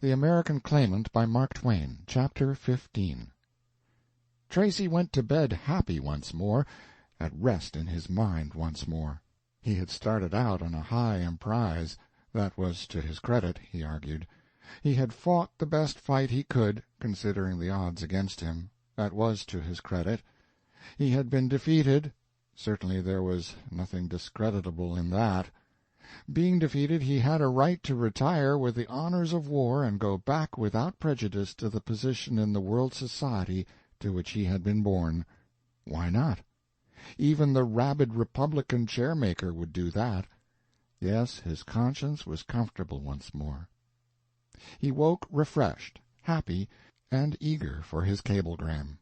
The American Claimant by Mark Twain, Chapter 15. Tracy went to bed happy once more, at rest in his mind once more. He had started out on a high emprise. That was to his credit, he argued. He had fought the best fight he could, considering the odds against him. That was to his credit. He had been defeated. Certainly there was nothing discreditable in that. Being defeated, he had a right to retire with the honors of war and go back without prejudice to the position in the world society to which he had been born. Why not? Even the rabid Republican chairmaker would do that. Yes, his conscience was comfortable once more. He woke refreshed, happy, and eager for his cablegram.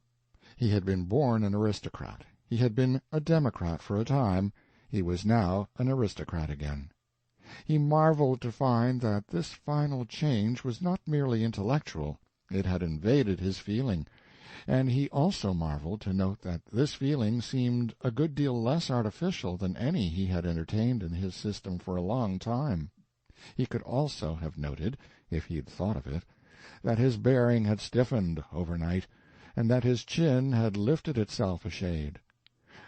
He had been born an aristocrat. He had been a democrat for a time. He was now an aristocrat again. He marveled to find that this final change was not merely intellectual. It had invaded his feeling. And he also marveled to note that this feeling seemed a good deal less artificial than any he had entertained in his system for a long time. He could also have noted, if he had thought of it, that his bearing had stiffened overnight, and that his chin had lifted itself a shade.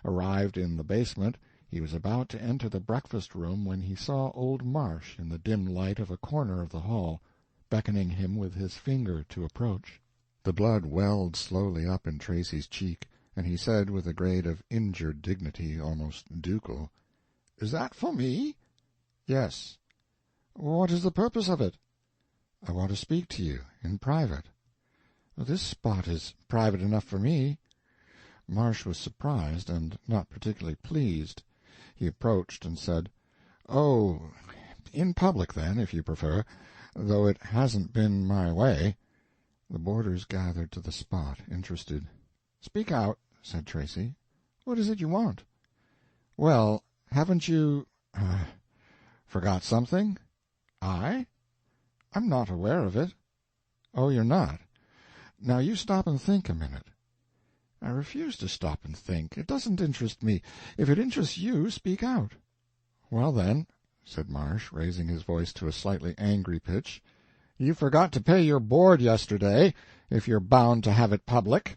Arrived in the basement, he was about to enter the breakfast-room when he saw old Marsh in the dim light of a corner of the hall, beckoning him with his finger to approach. The blood welled slowly up in Tracy's cheek, and he said with a grade of injured dignity, almost ducal, "Is that for me?" "Yes." "What is the purpose of it?" "I want to speak to you, in private." "This spot is private enough for me." Marsh was surprised, and not particularly pleased. He approached and said, "Oh, in public, then, if you prefer, though it hasn't been my way." The boarders gathered to the spot, interested. "Speak out," said Tracy. "What is it you want?" "Well, haven't you forgot something?" "I? I'm not aware of it." "Oh, you're not? Now you stop and think a minute." "I refuse to stop and think. It doesn't interest me. If it interests you, speak out." "Well, then," said Marsh, raising his voice to a slightly angry pitch, "you forgot to pay your board yesterday, if you're bound to have it public."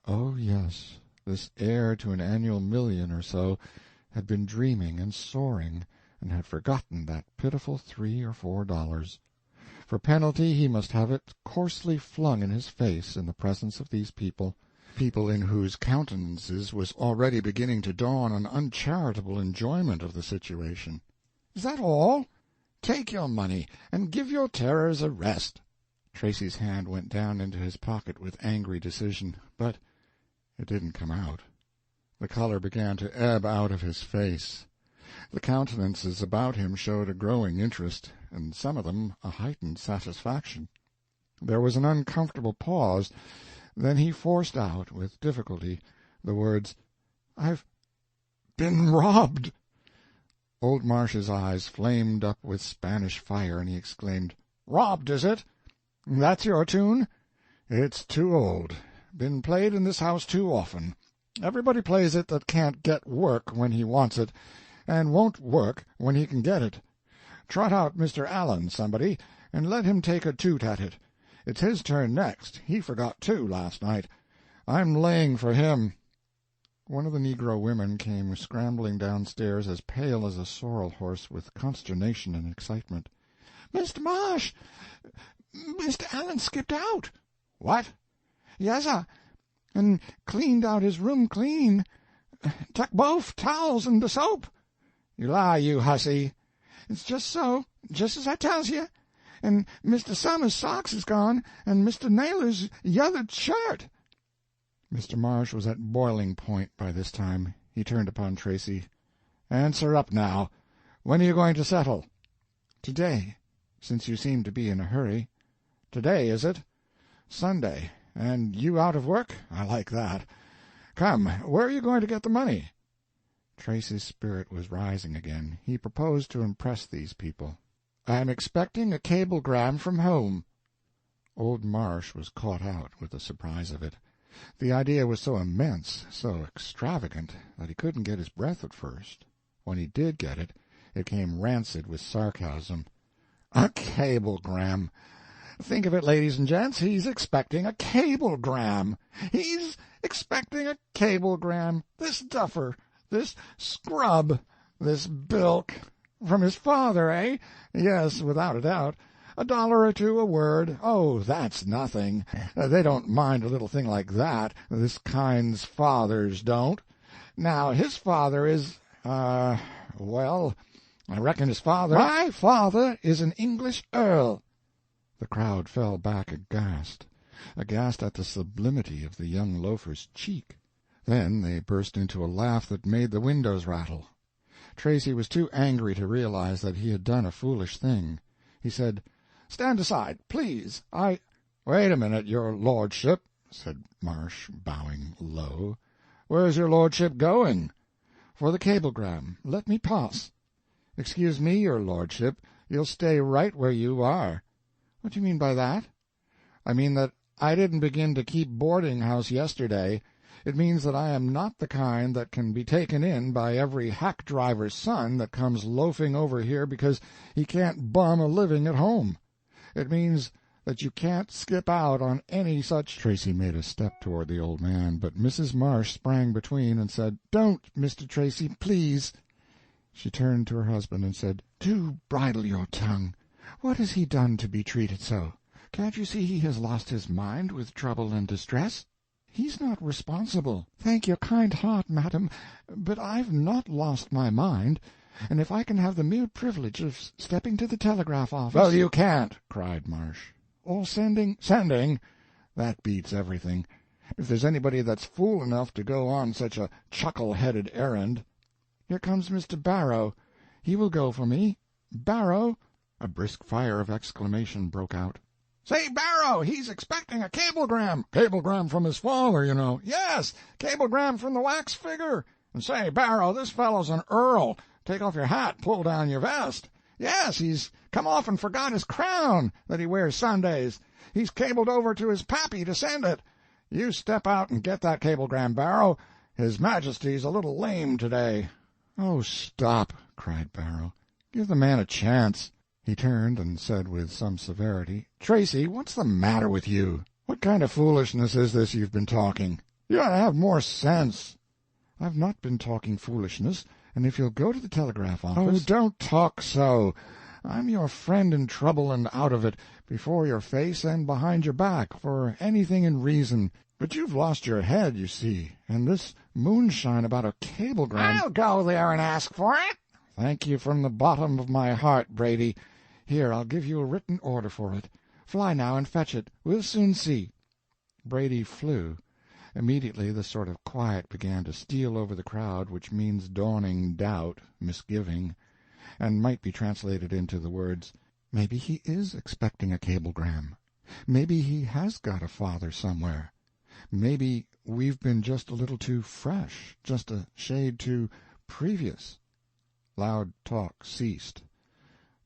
Oh, yes, this heir to an annual $1,000,000 or so had been dreaming and soaring, and had forgotten that pitiful $3 or $4. For penalty he must have it coarsely flung in his face in the presence of these people in whose countenances was already beginning to dawn an uncharitable enjoyment of the situation. "Is that all? Take your money, and give your terrors a rest." Tracy's hand went down into his pocket with angry decision, but it didn't come out. The color began to ebb out of his face. The countenances about him showed a growing interest, and some of them a heightened satisfaction. There was an uncomfortable pause. Then he forced out, with difficulty, the words, "I've been robbed." Old Marsh's eyes flamed up with Spanish fire, and he exclaimed, "Robbed, is it? That's your tune? It's too old. Been played in this house too often. Everybody plays it that can't get work when he wants it, and won't work when he can get it. Trot out Mr. Allen, somebody, and let him take a toot at it. It's his turn next. He forgot, too, last night. I'm laying for him." One of the negro women came scrambling downstairs as pale as a sorrel horse with consternation and excitement. "Mr. Marsh, Mr. Allen skipped out." "What?" "Yes, sir, and cleaned out his room clean. Tuck both towels and the soap." "You lie, you hussy." "It's just so, just as I tells you. And Mr. Summers' socks is gone, and Mr. Naylor's yothered shirt." Mr. Marsh was at boiling point by this time. He turned upon Tracy. "Answer up, now. When are you going to settle?" "Today, since you seem to be in a hurry." "Today, is it? Sunday. And you out of work? I like that. Come, where are you going to get the money?" Tracy's spirit was rising again. He proposed to impress these people. "I'm expecting a cablegram from home." Old Marsh was caught out with the surprise of it. The idea was so immense, so extravagant, that he couldn't get his breath at first. When he did get it, it came rancid with sarcasm. "A cablegram! Think of it, ladies and gents, he's expecting a cablegram. He's expecting a cablegram. This duffer, this scrub, this bilk. From his father, eh? Yes, without a doubt. $1 or 2 a word. Oh, that's nothing. They don't mind a little thing like that. This kind's fathers don't. Now, his father is, well, I reckon his father— My father is an English earl. The crowd fell back aghast at the sublimity of the young loafer's cheek. Then they burst into a laugh that made the windows rattle. Tracy was too angry to realize that he had done a foolish thing. He said, "Stand aside, please. Wait a minute, your lordship," said Marsh, bowing low. "Where's your lordship going?" "For the cablegram. Let me pass." "Excuse me, your lordship, you'll stay right where you are." "What do you mean by that?" "I mean that I didn't begin to keep boarding-house yesterday. It means that I am not the kind that can be taken in by every hack-driver's son that comes loafing over here because he can't bum a living at home. It means that you can't skip out on any such—" Tracy made a step toward the old man, but Mrs. Marsh sprang between and said, "Don't, Mr. Tracy, please." She turned to her husband and said, "Do bridle your tongue. What has he done to be treated so? Can't you see he has lost his mind with trouble and distress? He's not responsible." "Thank your kind heart, madam, but I've not lost my mind, and if I can have the mere privilege of stepping to the telegraph office—" "Well, you can't," cried Marsh. "Or sending—" "Sending? That beats everything. If there's anybody that's fool enough to go on such a chuckle-headed errand—" "Here comes Mr. Barrow. He will go for me. Barrow!" A brisk fire of exclamation broke out. "Say, Barrow, he's expecting a cablegram." "Cablegram from his father, you know." "Yes, cablegram from the wax figure. And say, Barrow, this fellow's an earl. Take off your hat, pull down your vest. Yes, he's come off and forgot his crown that he wears Sundays. He's cabled over to his pappy to send it. You step out and get that cablegram, Barrow. His Majesty's a little lame today." "Oh, stop," cried Barrow. "Give the man a chance." He turned and said with some severity, "Tracy, what's the matter with you? What kind of foolishness is this you've been talking? You ought to have more sense." "I've not been talking foolishness, and if you'll go to the telegraph office—" "Oh, don't talk so. I'm your friend in trouble and out of it, before your face and behind your back, for anything in reason. But you've lost your head, you see, and this moonshine about a cablegram—" "I'll go there and ask for it." "Thank you from the bottom of my heart, Brady. Here, I'll give you a written order for it. Fly now and fetch it. We'll soon see." Brady flew. Immediately the sort of quiet began to steal over the crowd which means dawning doubt, misgiving, and might be translated into the words, "Maybe he is expecting a cablegram. Maybe he has got a father somewhere. Maybe we've been just a little too fresh, just a shade too previous." Loud talk ceased.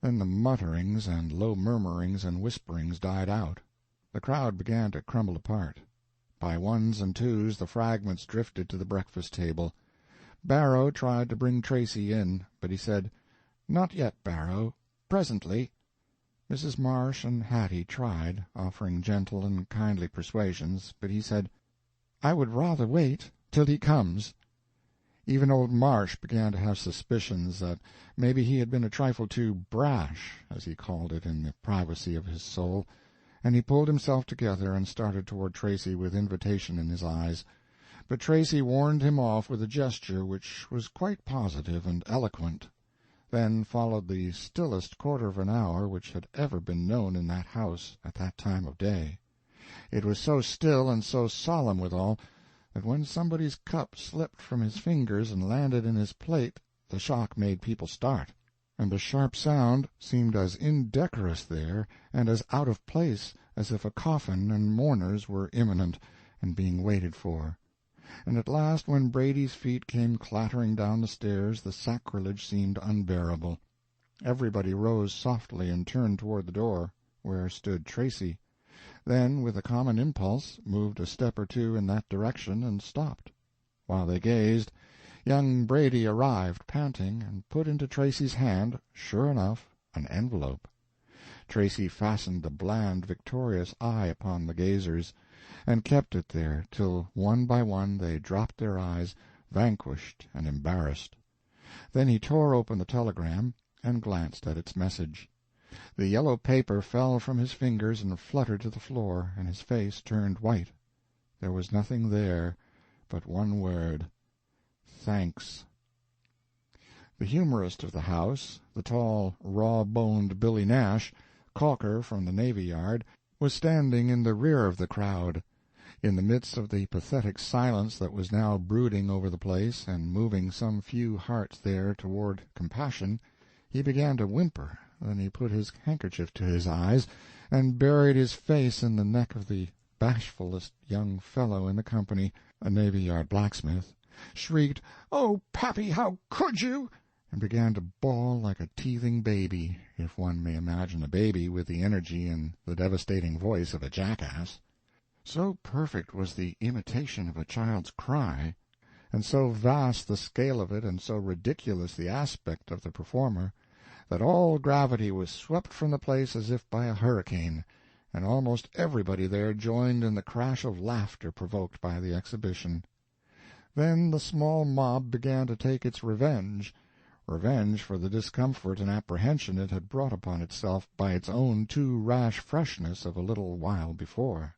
Then the mutterings and low murmurings and whisperings died out. The crowd began to crumble apart. By ones and twos the fragments drifted to the breakfast table. Barrow tried to bring Tracy in, but he said, "Not yet, Barrow. Presently." Mrs. Marsh and Hattie tried, offering gentle and kindly persuasions, but he said, "I would rather wait till he comes." Even old Marsh began to have suspicions that maybe he had been a trifle too brash, as he called it in the privacy of his soul, and he pulled himself together and started toward Tracy with invitation in his eyes. But Tracy warned him off with a gesture which was quite positive and eloquent. Then followed the stillest quarter of an hour which had ever been known in that house at that time of day. It was so still and so solemn withal, that when somebody's cup slipped from his fingers and landed in his plate the shock made people start, and the sharp sound seemed as indecorous there and as out of place as if a coffin and mourners were imminent and being waited for. And at last when Brady's feet came clattering down the stairs the sacrilege seemed unbearable. Everybody rose softly and turned toward the door, where stood Tracy. Then, with a common impulse, moved a step or two in that direction and stopped. While they gazed, young Brady arrived, panting, and put into Tracy's hand, sure enough, an envelope. Tracy fastened a bland, victorious eye upon the gazers, and kept it there till one by one they dropped their eyes, vanquished and embarrassed. Then he tore open the telegram and glanced at its message. The yellow paper fell from his fingers and fluttered to the floor, and his face turned white. There was nothing there but one word: thanks. The humorist of the house, the tall, raw-boned Billy Nash, caulker from the Navy Yard, was standing in the rear of the crowd. In the midst of the pathetic silence that was now brooding over the place and moving some few hearts there toward compassion, he began to whimper. Then he put his handkerchief to his eyes and buried his face in the neck of the bashfulest young fellow in the company, a Navy Yard blacksmith, shrieked, "Oh, Pappy, how could you!" and began to bawl like a teething baby, if one may imagine a baby with the energy and the devastating voice of a jackass. So perfect was the imitation of a child's cry, and so vast the scale of it and so ridiculous the aspect of the performer, that all gravity was swept from the place as if by a hurricane, and almost everybody there joined in the crash of laughter provoked by the exhibition. Then the small mob began to take its revenge for the discomfort and apprehension it had brought upon itself by its own too rash freshness of a little while before.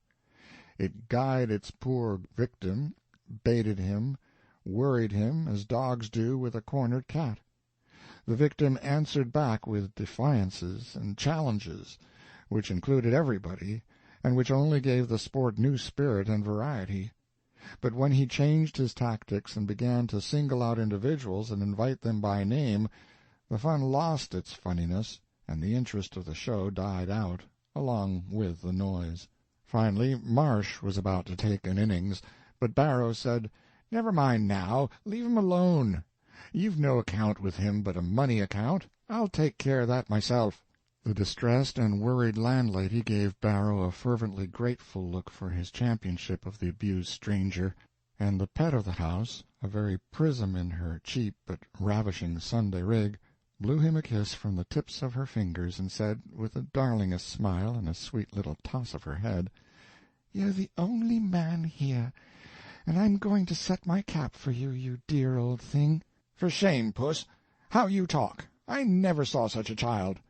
It guyed its poor victim, baited him, worried him as dogs do with a cornered cat. The victim answered back with defiances and challenges, which included everybody, and which only gave the sport new spirit and variety. But when he changed his tactics and began to single out individuals and invite them by name, the fun lost its funniness, and the interest of the show died out, along with the noise. Finally, Marsh was about to take an innings, but Barrow said, "Never mind now, leave him alone. You've no account with him but a money account. I'll take care of that myself." The distressed and worried landlady gave Barrow a fervently grateful look for his championship of the abused stranger, and the pet of the house, a very prism in her cheap but ravishing Sunday rig, blew him a kiss from the tips of her fingers and said, with the darlingest smile and a sweet little toss of her head, "You're the only man here, and I'm going to set my cap for you, you dear old thing." "For shame, Puss! How you talk! I never saw such a child."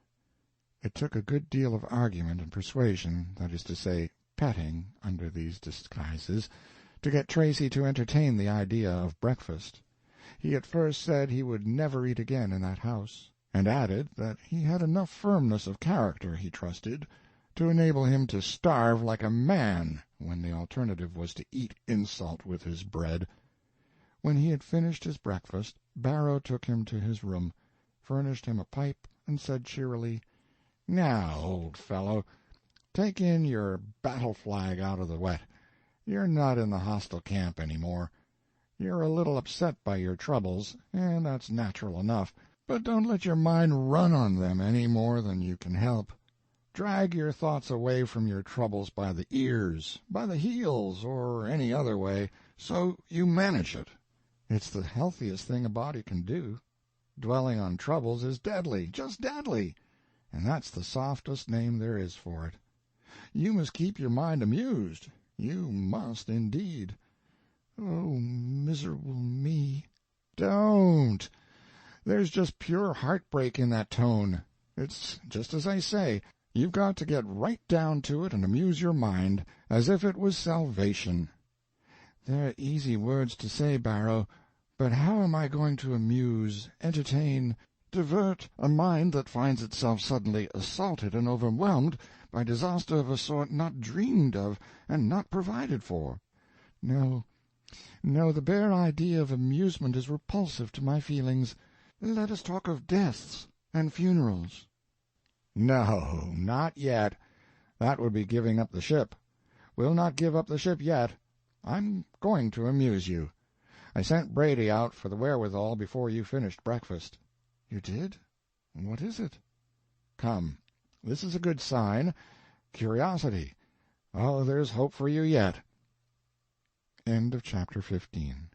It took a good deal of argument and persuasion, that is to say, petting, under these disguises, to get Tracy to entertain the idea of breakfast. He at first said he would never eat again in that house, and added that he had enough firmness of character, he trusted, to enable him to starve like a man when the alternative was to eat insult with his bread. When he had finished his breakfast, Barrow took him to his room, furnished him a pipe, and said cheerily, "Now, old fellow, take in your battle flag out of the wet. You're not in the hostile camp any more. You're a little upset by your troubles, and that's natural enough, but don't let your mind run on them any more than you can help. Drag your thoughts away from your troubles by the ears, by the heels, or any other way, so you manage it. It's the healthiest thing a body can do. Dwelling on troubles is deadly, just deadly, and that's the softest name there is for it. You must keep your mind amused. You must, indeed." "Oh, miserable me!" "Don't! There's just pure heartbreak in that tone. It's just as I say. You've got to get right down to it and amuse your mind, as if it was salvation." "They're easy words to say, Barrow, but how am I going to amuse, entertain, divert a mind that finds itself suddenly assaulted and overwhelmed by disaster of a sort not dreamed of and not provided for? No, no, the bare idea of amusement is repulsive to my feelings. Let us talk of deaths and funerals." "No, not yet. That would be giving up the ship. We'll not give up the ship yet. I'm going to amuse you. I sent Brady out for the wherewithal before you finished breakfast." "You did? What is it?" "Come, this is a good sign. Curiosity. Oh, there's hope for you yet." End of chapter 15.